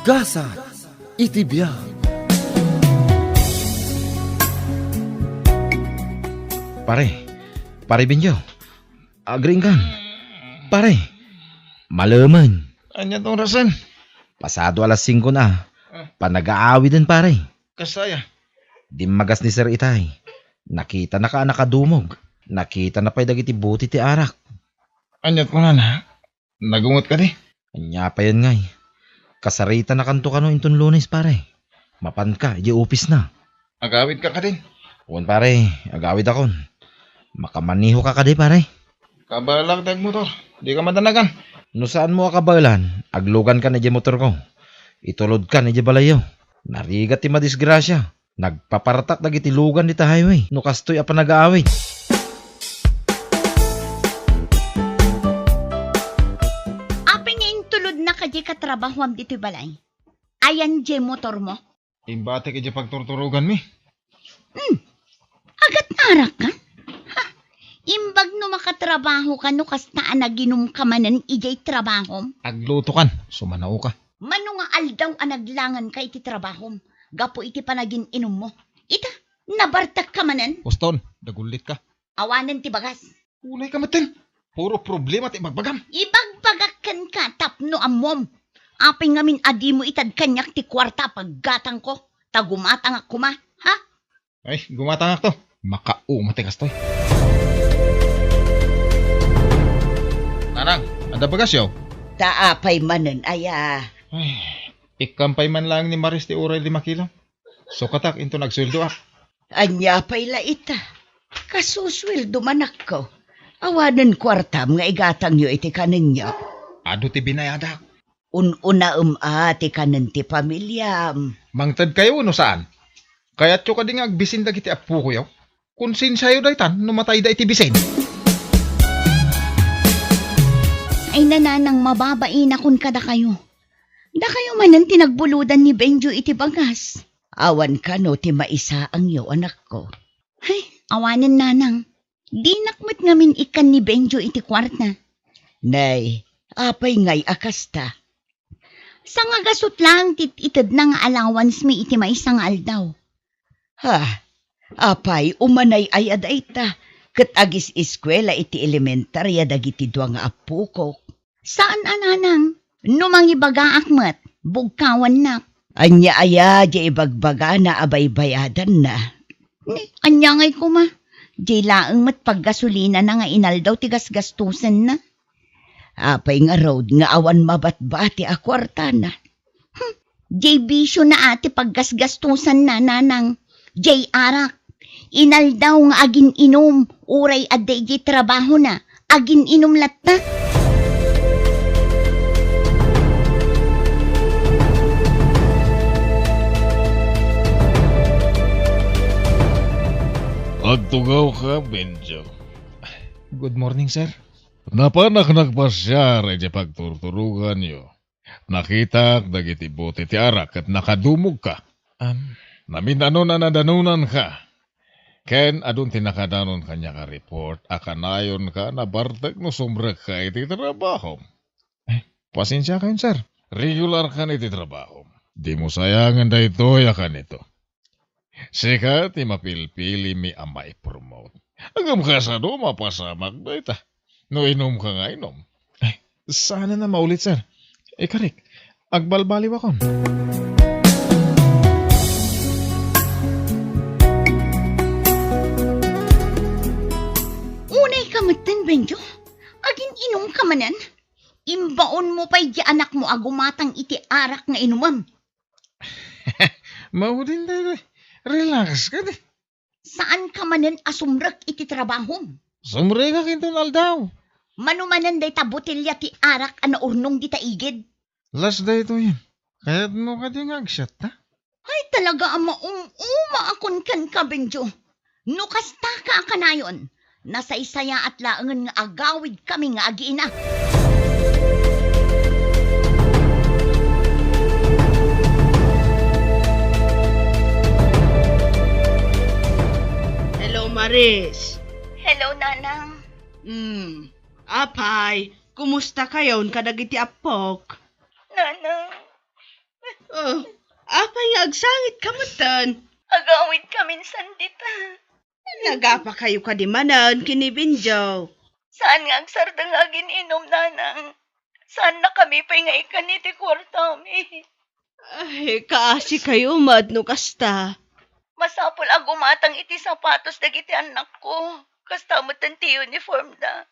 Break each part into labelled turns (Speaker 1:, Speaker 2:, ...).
Speaker 1: Gasa iti biyak.
Speaker 2: Pare Benjo, agring kan. Pare, malaman.
Speaker 3: Anya tong rasan?
Speaker 2: Pasado alas 5 na. Panag-aawi din pare.
Speaker 3: Kasaya.
Speaker 2: Di magas ni Sir Itay. Nakita na ka nakadumog. Nakita na pa'y dagiti buti ti arak.
Speaker 3: Anyat mo na. Nagungot ka di.
Speaker 2: Anya pa yan ngay. Kasarita na kanto ka no inton Lunes pare. Mapan ka, di upis na.
Speaker 3: Agawid ka din.
Speaker 2: Uwan pare, agawid akon. Makamaniho ka kadi pare.
Speaker 3: Kabalag tag motor. Di ka madanagan.
Speaker 2: No saan mo akabalan, aglugan ka na di motor ko. Itulod ka na di balayo. Narigat ti madisgrasya. Nagpapartak dagiti lugan dita highway. No kastoy apa nag-aaway.
Speaker 4: Aping ngayon tulod na kaji katrabahuam dito balay. Ayan je motor mo.
Speaker 3: Imbate ka di pagturturugan mi.
Speaker 4: Agat narak ka? Ha? Imbag no makatrabaho ka no kastaan na ginom ka manan ijay trabahom.
Speaker 3: Agluto kan. Sumanaw ka.
Speaker 4: Mano nga aldaw anaglangan ka iti trabahom. Gapo iti panagin inom mo. Ita, nabartak ka manan.
Speaker 3: Poston, dagulit ka.
Speaker 4: Awanan ti bagas.
Speaker 3: Ulay ka matin. Puro problema ti magbagam.
Speaker 4: Ibagbagakan ka tapno amom. Aping ngamin adi mo itad kanyak ti kwarta paggatang ko. Tagumatang ako ma. Ha?
Speaker 3: Ay, gumatangak to. Makaumati kastoy. Nanang, ada bagas yaw.
Speaker 4: Taapay manan aya.
Speaker 3: Ay, ikampay man lang ni Maris ti uray 5 kilo. So katak into nagsweldo ak.
Speaker 4: Anya pa'y laita. Kasusweldo manak ko. Awanan kwartam nga igatang nyo iti kanin nyo.
Speaker 3: Ado ti binayadak.
Speaker 4: Ununa ati kanin ti pamilyam.
Speaker 3: Mangtad kayo no saan? Kaya't yung kading agbisin dagiti apu ko yaw. Kung sinsayo daytan, numatay da iti bisin.
Speaker 4: Ay nananang mababain akon kada kayo. Da kayo manan tinagbuludan ni Benjo iti bagas. Awan ka no ti maisa ang iyo anak ko. Ay, awanan nanang. Di nakmat ngamin ikan ni Benjo iti kwarta. Nay, apay ngay akasta. Sa nga gasot lang itid na nga allowance mi iti maisang aldaw. Ha, apay umanay ay adayta. Kat agis eskwela iti elementarya dagiti dua nga apu ko. Saan ananang? Numang ibaga akmat, bugkawan na. Anya aya, di ibagbaga na abay-bayadan na. Anya ngay kuma, di laang mat paggasolina na nga inaldaw tigas-gastusan na. Apay nga road nga awan mabatbati akwarta na. Di bisyo na ati paggasgastusan na nanang. Di arak, inaldaw nga agin inom, uray aday di trabaho na, agin inom latta.
Speaker 5: Agtugaw ka, Benjo.
Speaker 3: Good morning, sir.
Speaker 5: Napanak nagpasyar ay pagturturugan nyo. Nakita dagiti buti ti arak at nakadumog ka. Naminano na nadanunan ka. Ken adun tinakadanon kanya ka report, akanayon ka na bartag no sumrag ka iti trabaho.
Speaker 3: Pasensya kayo, sir.
Speaker 5: Regular ka iti trabaho. Di mo sayangan da ito yakan ito. Sikat ti mapilpili mi ang maipromote. Agam ka sa do mapasamak da ita. No inom ka nga inom.
Speaker 3: Sana na maulit, sir. Karik, agbalbaliw akon.
Speaker 4: Unay kamatan, Benjo. Agin inom ka manan. Imbaon mo pa'y di anak mo agumatang iti arak nga inumam.
Speaker 3: Maudin tayo. Relax ka di.
Speaker 4: Saan ka manan asumrak iti trabahom?
Speaker 3: Sumre ka kintunal daw.
Speaker 4: Manumanan day ta botelya ti arak ana urnong di taigid.
Speaker 3: Last day to yan. Kaya't mo ka di ngagshot, ha?
Speaker 4: Ay talaga ama akon kan ka, Benjo. No kasta ka kanayon. Nasa isaya at laangan nga agawid kami nga agiina.
Speaker 6: Hello, Maris.
Speaker 4: Hello, Nanang.
Speaker 6: Apay, kumusta kayon kadagiti apok?
Speaker 4: Nanang,
Speaker 6: Oh, apay nga agsangit kamutan.
Speaker 4: Agawid kami sandita.
Speaker 6: Nagapa kayo kadimanan kini Benjo.
Speaker 4: Saan nga agsarda nga gininom, nanang? Saan na kami pa nga ikaniti kwartami?
Speaker 6: Ay, kaasi kayo madno kasta.
Speaker 4: Masapol agumatang iti sapatos dagiti anak ko. Kasta mo't ti uniform da.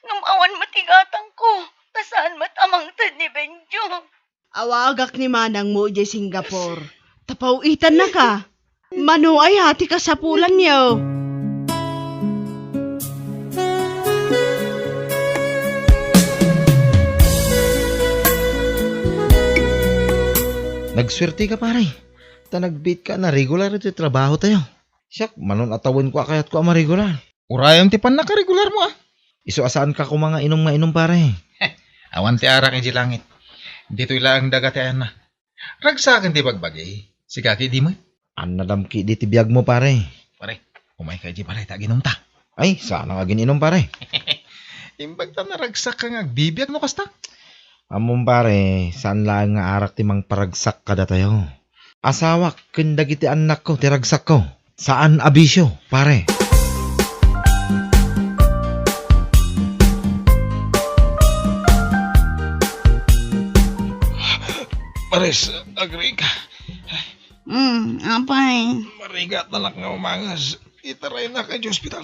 Speaker 4: Ngamawan matigatang ko. Tasaan mo't amang tad ni Benjo.
Speaker 6: Awagak ni manang mo di Singapore. Tapawitan na ka. Mano ay hati ka sa pulan niyo.
Speaker 2: Nagswerte ka pare. Ta nagbit ka na regular ito trabaho tayo. Siyak, manon atawin ko kayat ko ama regular.
Speaker 3: Urayan ti pan nakaregular mo ah.
Speaker 2: Iso asaan ka ko mga inom pare.
Speaker 3: Awan ti arak iti langit. Dito ilang dagat ayan na. Ragsakan ti bagbagay. Sigaki di mo.
Speaker 2: Anadamki di tibiyag mo pare.
Speaker 3: Pare, umay ka di pare, taginom ta.
Speaker 2: Ay, sana nga gininom pare.
Speaker 3: Imbag ta naragsak ka nga, bibiyag no kasta.
Speaker 2: Amon pare, saan lang nga arak ti mang paragsak kada tayo. Asawa, kindag iti anak ko, tiragsak ko. Saan abisyo, pare?
Speaker 3: Pares, agree ka.
Speaker 4: Apay.
Speaker 3: Marigat na lang nga umangas. Itaray na ka di ospital.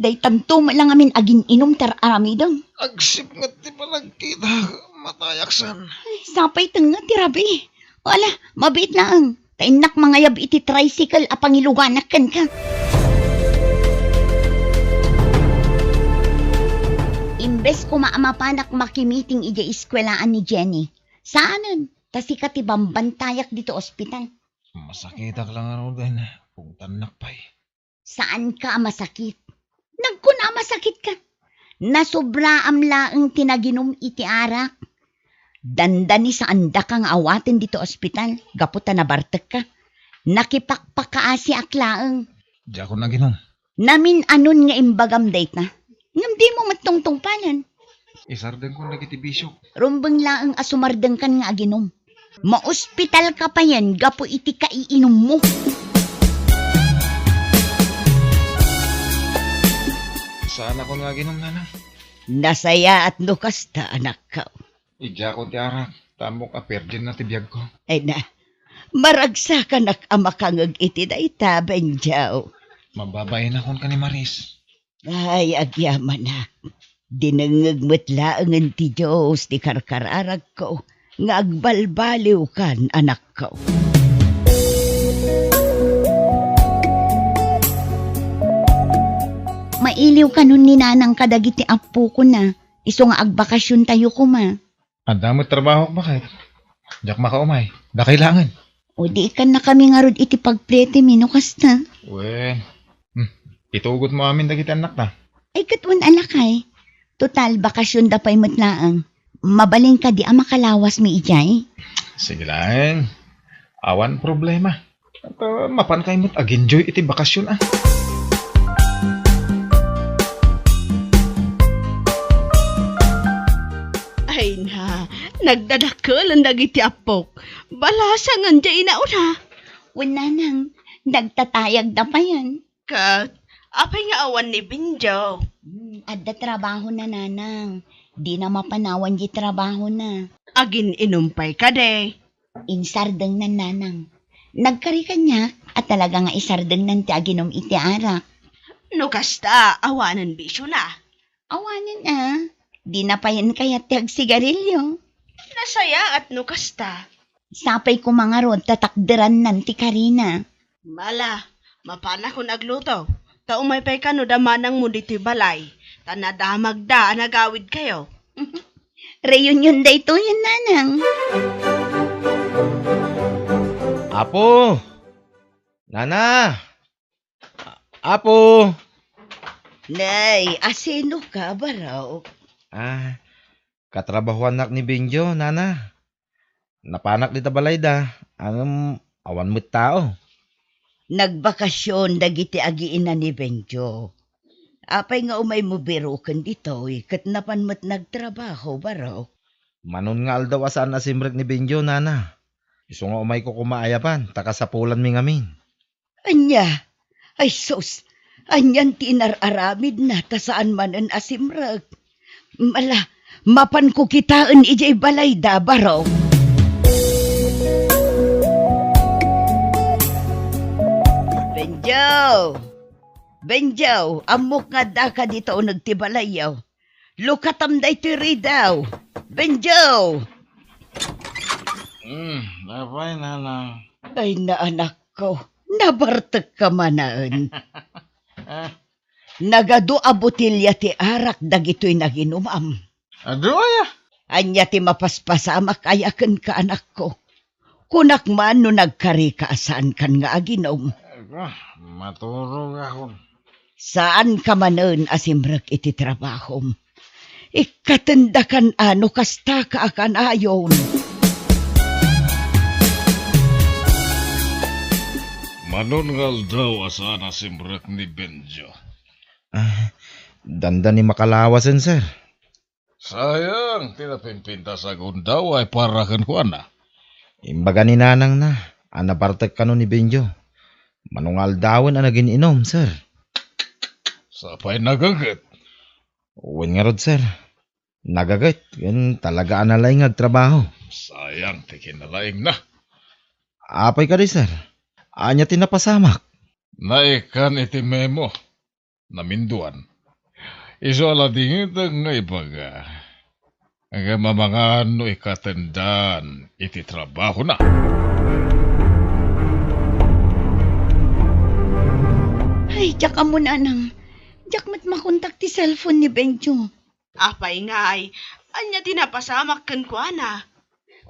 Speaker 4: Day tanto lang amin agin inom tar arami dong.
Speaker 3: Agsip nga ti palagkita. Matayaksan.
Speaker 4: Sapay tanga tirabi. Wala, mabit lang. Kainak mga yab iti tricycle apangiluganakan ka. Imbes ko maamapanak makimiting ija iskwelaan ni Jenny. Saanan? Tasikat ibambantayak dito ospital.
Speaker 3: Masakitak lang ano din. Kung tanak pa eh.
Speaker 4: Saan ka masakit? Nagkuna masakit ka. Nasobra amlaang tinaginom iti arak. Dandani sa anda kang awatin dito ospital. Gaputa na bartek ka. Nakipakpakaasi aklaang.
Speaker 3: Di ako naginom.
Speaker 4: Namin anon nga imbagam date na. Ngam di mo matungtong panan.
Speaker 3: Isardan ko nagitibisyo.
Speaker 4: Rumbang laang asumardang kan nga aginom. Maospital ka pa yan. Gapo iti kaiinom mo.
Speaker 3: Saan ako nga ginom na.
Speaker 4: Nasaya at nukasta anak ka.
Speaker 3: Ija ko ti arak. Tamok a virgin na tibiyag ko.
Speaker 4: Ay na. Maragsa ka nakamakangag iti da ita, Benjaw.
Speaker 3: Mababayin akon ka ni Maris.
Speaker 4: Ay, agyaman na. Dinangagmat laangan ti Diyos ti karkararag ko. Nga agbalbaliw kan anak ko. Mailiw ka nun ni nanang kadagiti apo ko na. Iso nga agbakasyon tayo ko ma.
Speaker 3: Ang dami trabaho ko bakit? Diyak makaumay. Da kailangan.
Speaker 4: O di ikan na kami nga rod iti pagplete minukas na.
Speaker 3: Wen. Itugot mo amin dagiti anak na.
Speaker 4: Ay katwan alakay. Total bakasyon da pa'y matlaang. Mabaling ka di makalawas mi ijay.
Speaker 3: Sige lang. Awan problema. At mapan kayo mo't ag-enjoy iti bakasyon ah.
Speaker 6: Ay na, nagdadakkel ang dagiti apok. Balasa nga di inauna.
Speaker 4: Wala nang nagtatayag da pa yan.
Speaker 6: Kat, apay nga awan ni Benjo.
Speaker 4: Adda trabaho na nanang. Di na mapanawan di trabaho na.
Speaker 6: Agin inumpay ka de.
Speaker 4: Insardeng na nanang. Nagkari ka niya at talaga nga isardeng nan ti aginom iti arak.
Speaker 6: No kasta, awanan bisyo na.
Speaker 4: Awanin di na pa yan kaya ti agsigarilyo.
Speaker 6: Nasaya at no kasta.
Speaker 4: Sapay ko mga rod tatakderan nan ti Karina.
Speaker 6: Mala, mapana ko nagluto. Taumay pa'y kano damanang mo dito balay. Tanadamag da, nagawid kayo.
Speaker 4: Reunion day to yun nanang.
Speaker 2: Apo! Nana! Apo!
Speaker 4: Nay, asino ka ba raw?
Speaker 2: Katrabahuan nak ni Benjo, nana. Napanak dita balayda. Awan mo't tao.
Speaker 4: Nagbakasyon dagiti agiina ni Benjo. Apay nga umay mo birukan dito, kat napan mo't nagtrabaho ba raw?
Speaker 2: Manon nga aldaw asaan na simrek ni Benjo, nana. Iso nga umay ko kumaayapan, takasapulan mi ngamin.
Speaker 4: Anya, ay sus, anyan tinararamid na ta saan man ang asimrag. Mapan ko kitaan ijay balay da baraw. Benjaw, amok nga da ka dito o nagtibalayaw. Lukatam da iti daw. Benjaw!
Speaker 5: Napay nanang.
Speaker 4: Ay na anak ko, nabartek ka manaan. Nagado a botilya ti arak dagito'y naginumam.
Speaker 5: Ado ya?
Speaker 4: Anya ti mapaspasamak ayaken ka anak ko. Kunak man no nagkari ka saan kan nga aginom.
Speaker 5: Maturog ako.
Speaker 4: Saan ka manen asimrek iti trabahom? Ikatendakan ano kasta ka akan ayon.
Speaker 5: Manungal daw asana simrek ni Benjo.
Speaker 2: Danda ni makalawasan, sir.
Speaker 5: Sayang, tinapimpinta sa gundaw ay parakan ko ana.
Speaker 2: Imbaga ni nanang na, anapartek ka no ni Benjo. Manungal dawon ang naging inom, sir.
Speaker 5: Sapay nagagat.
Speaker 2: Uwin nga rod, sir. Nagagat, yun talaga analay nga trabaho.
Speaker 5: Sayang, tikinalaing na.
Speaker 2: Apay ka di, sir. Anya tinapasamak.
Speaker 5: Naikan iti memo. Naminduan. Iso aladingit ang nga ibaga. Ang mga ano ikatendaan iti trabaho na.
Speaker 4: Ay, diyak ka muna nang. Diyak mat makontak ti cellphone ni Benjo.
Speaker 6: Apay nga ay, anya tinapasamak kan ko ana.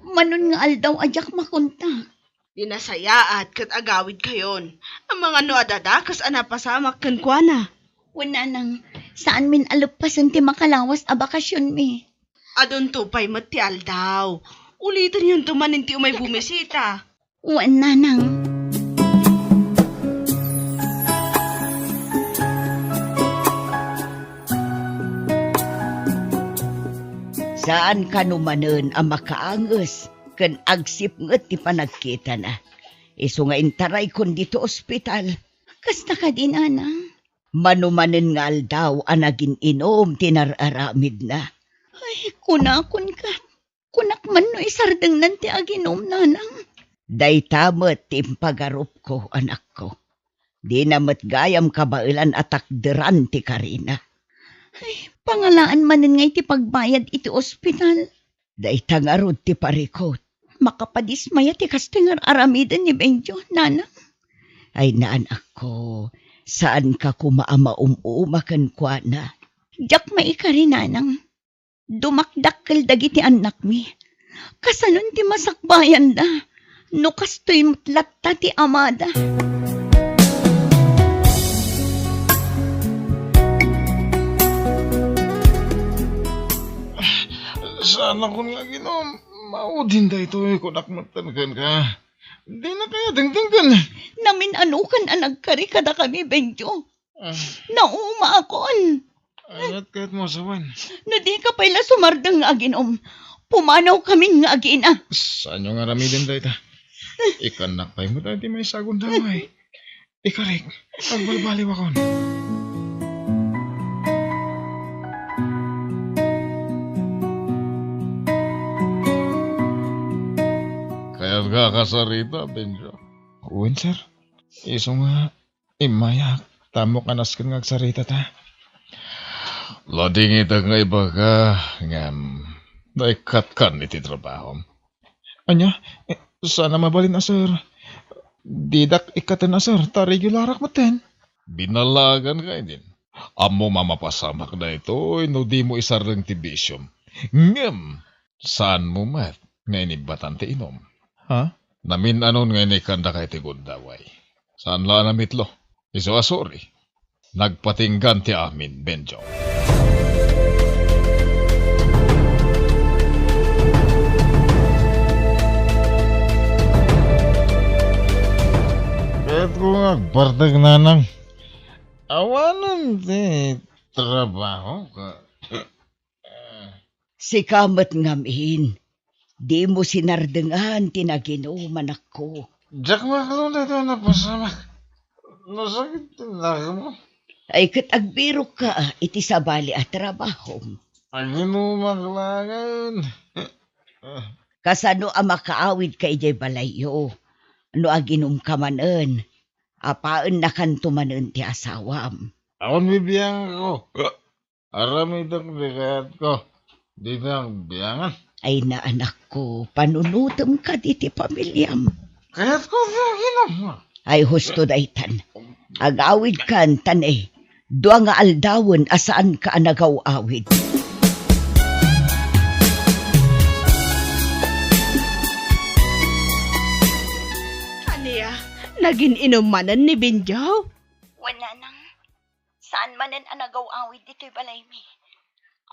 Speaker 4: Manon nga aldaw ajak makontak.
Speaker 6: Dinasayaat kat agawid kayon. Ang mga no adadakas anapasamak kan ko ana.
Speaker 4: Wala nang, saan min alupasan ti makalawas a bakasyon mi.
Speaker 6: Adon tupay mati aldaw. Ulitin yung tumanin ti umay bumisita.
Speaker 4: Wala nang. Saan ka numanen ang makaanges? Kan agsip nget ti panagkita na. Iso nga intaray kon dito ospital. Kasta ka din, anang. Manumanen nga aldaw ang naging inom tinararamid na. Ay, kunakon ka. Kunak man no isardeng nanti aginom, nanang. Day tamat timpagarup ko, anak ko. Di namat gayam kabailan at takderan ti Karina. Ay, pangalaan manen nga iti pagbayad iti ospital. Day tangarod ti parikot. Makapadismaya ti kastingar aramidan ni Benjo, nanang. Ay naanak ko, saan ka kumaama-umumakan kwa na? Diyak maikari, nanang. Dumakdakkel dagiti anak mi. Kasanon ti masakbayan da. No kastoy mutlatta ti amada.
Speaker 5: Sana ko nga ginom. Maudin da ito kunak matankan ka. Di na kaya dingdinggan.
Speaker 4: Namin anukan ang nagkari kada kami, Benjo. Nauma akon.
Speaker 5: Ayat kahit mo sawan.
Speaker 4: No di ka pala sumardang nga aginom. Pumanaw kami nga agina.
Speaker 5: Saan yung aramidin da ita? Ikanak tayo mo tayo di may sagun daw ay. Ikarik, agbalbaliw akon. Kaya't kakasarita, Benjo. Uwin, sir. Iso nga, imayak. Tamok anas ka nga agsarita ta. Lading ita nga iba ka, ngam, naikat kan iti trabaho. Anya, sana mabalin na, sir. Didak ikatan na, sir. Ta regularak maten. Binalagan ka din. Amo mamapasamak na ito, no di mo isarang tibisyom. Ngam, saan mo mat? Ngayon ibatan ti inom. Ha? Namin anon ngayon ikanda kay ti gundaway. Saan la namitlo? Iso asori. Nagpatinggan ti amin, Benjo. Kahit ko nagpartag nanang, awanan ti trabaho ka.
Speaker 4: Si kamat ngamin. Di mo sinardengan tinaginuman ako.
Speaker 5: Jack maklong na na pasama. Nasakit na mo.
Speaker 4: Ay kat agbiro ka, iti sabali at trabaho.
Speaker 5: Ang inumaklangan.
Speaker 4: Kasano ang makaawid ka ijay balayo. No aginom ka manen. Apaan na kantumanen ti asawam.
Speaker 5: Awan bibiyang ko. Aramidak dekat ko. Di na ang biyangan.
Speaker 4: Ay na anak ko, panunutom ka diti pamilyam.
Speaker 5: Kaya't ko biyanginom.
Speaker 4: Ay husto daytan. Agawid kan tanay. Dua nga aldawon asaan ka nagaw-awid.
Speaker 6: Aniya, naging inumanan ni Benjo.
Speaker 4: Wala nang. Saan manan ang nagaw-awid dito'y balay mi?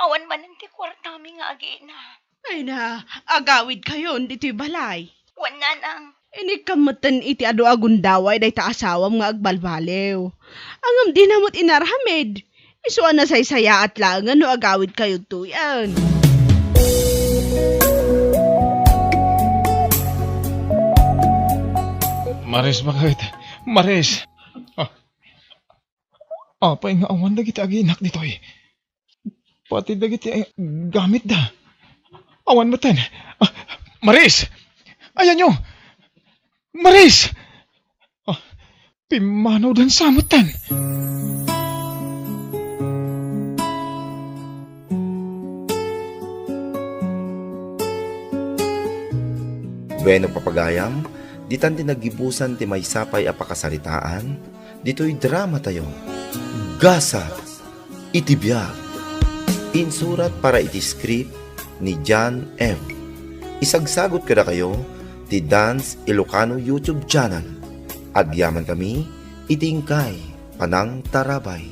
Speaker 4: Awan manan ti kwarta mi nga agina.
Speaker 6: Ay na, agawid kayo dito'y balay.
Speaker 4: Wala nang.
Speaker 6: Ini kamutan iti ado agundaway day ta asawam nga agbalbalew. Angam di namot inarhamed. Isuan na saysaya at langan no agawid kayo tuyan.
Speaker 5: Maris bakit? Maris! Apay nga awan dagiti aginak dito eh. Pati dagiti gamit da. Awan matan. Maris! Ayan nyo! Maris! Pimanaw dan samutan.
Speaker 1: Bueno papagayam, ditan ti nagibusan ti may sapay a pakasaritaan, dito'y drama tayo. Gasa, iti biyag. Insurat para iti script ni John M. Isagsagot kada kayo ti Dance Ilocano YouTube channel. Agyaman kami, itingkay, panang tarabay.